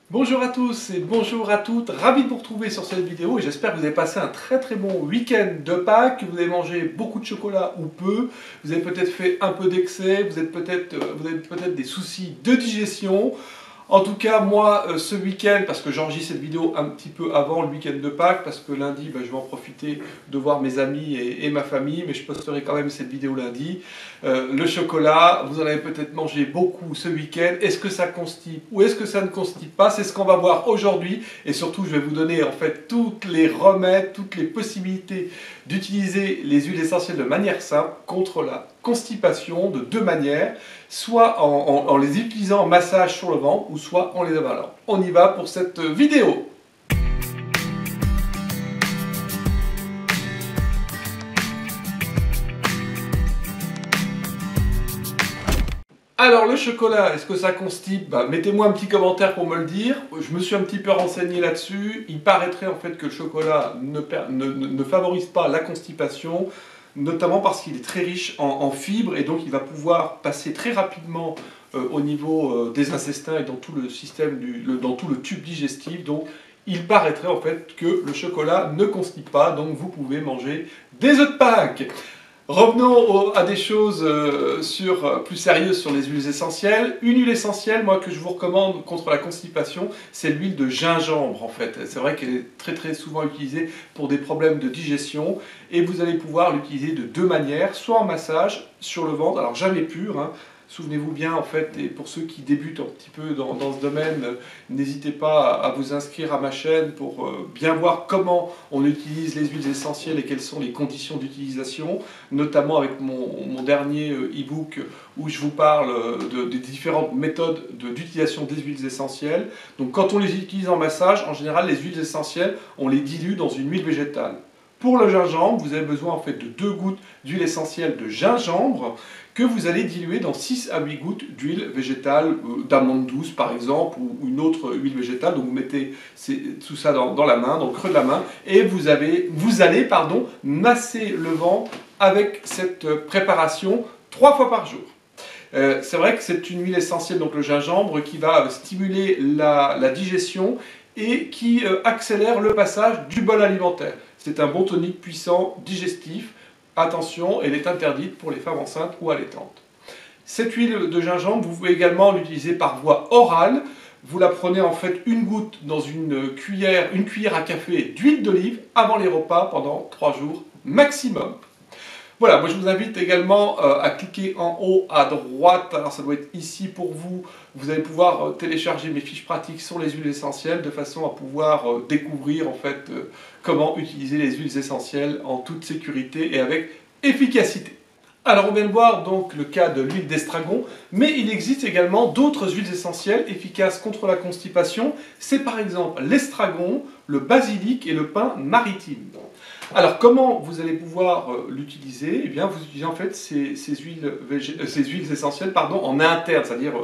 Bonjour à tous et bonjour à toutes, ravi de vous retrouver sur cette vidéo et j'espère que vous avez passé un très bon week-end de Pâques, que vous avez mangé beaucoup de chocolat ou peu, vous avez peut-être fait un peu d'excès, vous avez peut-être des soucis de digestion. En tout cas, moi, ce week-end, parce que j'enregistre cette vidéo un petit peu avant le week-end de Pâques, parce que lundi, je vais en profiter de voir mes amis et ma famille, mais je posterai quand même cette vidéo lundi. Le chocolat, vous en avez peut-être mangé beaucoup ce week-end. Est-ce que ça constipe ou est-ce que ça ne constipe pas? C'est ce qu'on va voir aujourd'hui. Et surtout, je vais vous donner en fait toutes les remèdes, toutes les possibilités d'utiliser les huiles essentielles de manière simple contre la constipation de deux manières, soit en les utilisant en massage sur le ventre ou soit en les avalant. On y va pour cette vidéo. Alors le chocolat, est-ce que ça constipe? Mettez-moi un petit commentaire pour me le dire. Je me suis un petit peu renseigné là-dessus. Il paraîtrait en fait que le chocolat ne favorise pas la constipation, notamment parce qu'il est très riche en fibres et donc il va pouvoir passer très rapidement au niveau des intestins et dans tout le système, dans tout le tube digestif. Donc il paraîtrait en fait que le chocolat ne constipe pas, donc vous pouvez manger des œufs de Pâques. Revenons à des choses plus sérieuses sur les huiles essentielles. Une huile essentielle, moi, que je vous recommande contre la constipation, c'est l'huile de gingembre, en fait. C'est vrai qu'elle est très souvent utilisée pour des problèmes de digestion, et vous allez pouvoir l'utiliser de deux manières, soit en massage sur le ventre, alors jamais pur, hein. Souvenez-vous bien, en fait, et pour ceux qui débutent un petit peu dans ce domaine, n'hésitez pas à vous inscrire à ma chaîne pour bien voir comment on utilise les huiles essentielles et quelles sont les conditions d'utilisation, notamment avec mon dernier e-book où je vous parle des différentes méthodes d'utilisation des huiles essentielles. Donc quand on les utilise en massage, en général, les huiles essentielles, on les dilue dans une huile végétale. Pour le gingembre, vous avez besoin en fait de 2 gouttes d'huile essentielle de gingembre que vous allez diluer dans 6 à 8 gouttes d'huile végétale, d'amande douce par exemple, ou une autre huile végétale. Donc vous mettez tout ça dans la main, dans le creux de la main, et vous allez masser le ventre avec cette préparation 3 fois par jour. C'est vrai que c'est une huile essentielle, donc le gingembre, qui va stimuler la digestion et qui accélère le passage du bol alimentaire. C'est un bon tonique puissant, digestif. Attention, elle est interdite pour les femmes enceintes ou allaitantes. Cette huile de gingembre, vous pouvez également l'utiliser par voie orale. Vous la prenez en fait une goutte dans une cuillère à café d'huile d'olive avant les repas pendant 3 jours maximum. Voilà, moi je vous invite également à cliquer en haut à droite, alors ça doit être ici pour vous, vous allez pouvoir télécharger mes fiches pratiques sur les huiles essentielles de façon à pouvoir découvrir en fait comment utiliser les huiles essentielles en toute sécurité et avec efficacité. Alors on vient de voir donc le cas de l'huile d'estragon, mais il existe également d'autres huiles essentielles efficaces contre la constipation. C'est par exemple l'estragon, le basilic et le pin maritime. Alors comment vous allez pouvoir l'utiliser? Eh bien vous utilisez en fait ces huiles essentielles en interne, c'est-à-dire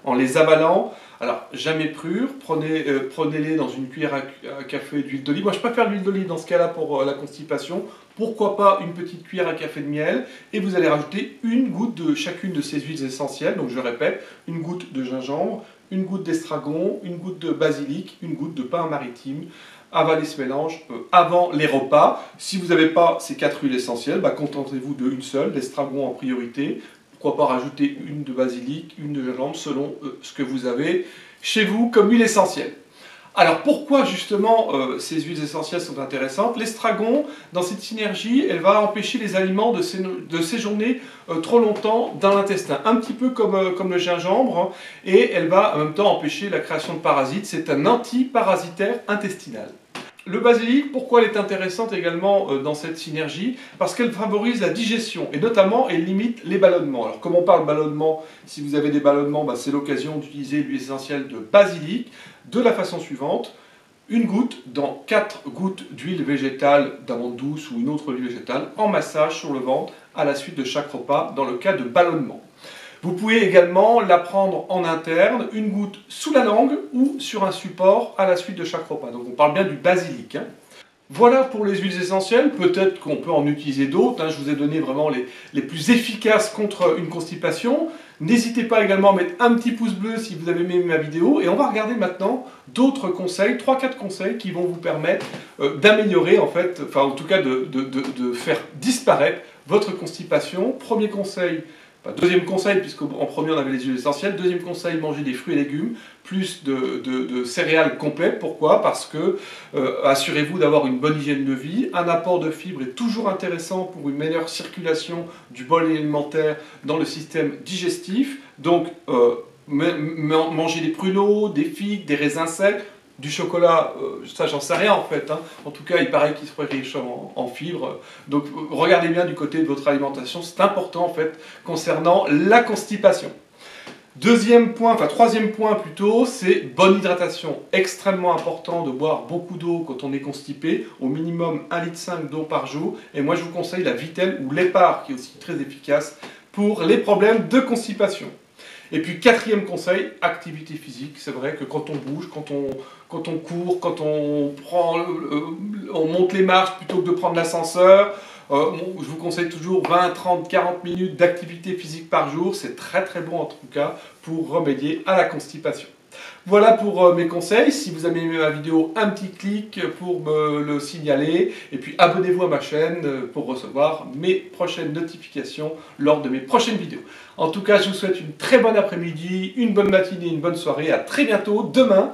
en les avalant. Alors jamais pur, prenez-les dans une cuillère à café d'huile d'olive. Moi je préfère l'huile d'olive dans ce cas-là pour la constipation. Pourquoi pas une petite cuillère à café de miel, et vous allez rajouter une goutte de chacune de ces huiles essentielles. Donc je répète, une goutte de gingembre, une goutte d'estragon, une goutte de basilic, une goutte de pin maritime. Avalez ce mélange avant les repas. Si vous n'avez pas ces 4 huiles essentielles, contentez-vous d'une seule, l'estragon en priorité. Pourquoi pas rajouter une de basilic, une de gingembre, selon ce que vous avez chez vous comme huile essentielle. Alors pourquoi justement ces huiles essentielles sont intéressantes? L'estragon, dans cette synergie, elle va empêcher les aliments de séjourner trop longtemps dans l'intestin, un petit peu comme le gingembre, hein, et elle va en même temps empêcher la création de parasites. C'est un antiparasitaire intestinal. Le basilic, pourquoi elle est intéressante également dans cette synergie? Parce qu'elle favorise la digestion et notamment elle limite les ballonnements. Alors comme on parle ballonnement, si vous avez des ballonnements, c'est l'occasion d'utiliser l'huile essentielle de basilic de la façon suivante. Une goutte dans 4 gouttes d'huile végétale d'amande douce ou une autre huile végétale en massage sur le ventre à la suite de chaque repas dans le cas de ballonnement. Vous pouvez également la prendre en interne, une goutte sous la langue ou sur un support à la suite de chaque repas. Donc on parle bien du basilic, hein. Voilà pour les huiles essentielles, peut-être qu'on peut en utiliser d'autres, hein. Je vous ai donné vraiment les plus efficaces contre une constipation. N'hésitez pas également à mettre un petit pouce bleu si vous avez aimé ma vidéo. Et on va regarder maintenant d'autres conseils, 3-4 conseils qui vont vous permettre d'améliorer, en fait, enfin en tout cas de faire disparaître votre constipation. Premier conseil, deuxième conseil, puisqu'en premier on avait les huiles essentielles. Deuxième conseil, manger des fruits et légumes, plus de céréales complètes. Pourquoi? Parce que assurez-vous d'avoir une bonne hygiène de vie. Un apport de fibres est toujours intéressant pour une meilleure circulation du bol alimentaire dans le système digestif. Donc manger des pruneaux, des figues, des raisins secs, du chocolat, ça j'en sais rien en fait, hein. En tout cas il paraît qu'il serait riche en fibres, donc regardez bien du côté de votre alimentation, c'est important en fait concernant la constipation. Deuxième point, enfin troisième point plutôt, c'est bonne hydratation. Extrêmement important de boire beaucoup d'eau quand on est constipé, au minimum 1,5 litre d'eau par jour, et moi je vous conseille la Vittel ou l'Épar qui est aussi très efficace pour les problèmes de constipation. Et puis quatrième conseil, activité physique. C'est vrai que quand on bouge, quand on court, quand on monte les marches plutôt que de prendre l'ascenseur, je vous conseille toujours 20, 30, 40 minutes d'activité physique par jour. C'est très très bon en tout cas pour remédier à la constipation. Voilà pour mes conseils. Si vous avez aimé ma vidéo, un petit clic pour me le signaler. Et puis abonnez-vous à ma chaîne pour recevoir mes prochaines notifications lors de mes prochaines vidéos. En tout cas, je vous souhaite une très bonne après-midi, une bonne matinée, une bonne soirée. À très bientôt, demain.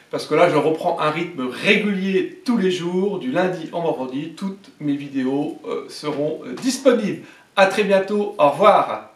Parce que là, je reprends un rythme régulier tous les jours, du lundi au vendredi. Toutes mes vidéos seront disponibles. À très bientôt. Au revoir.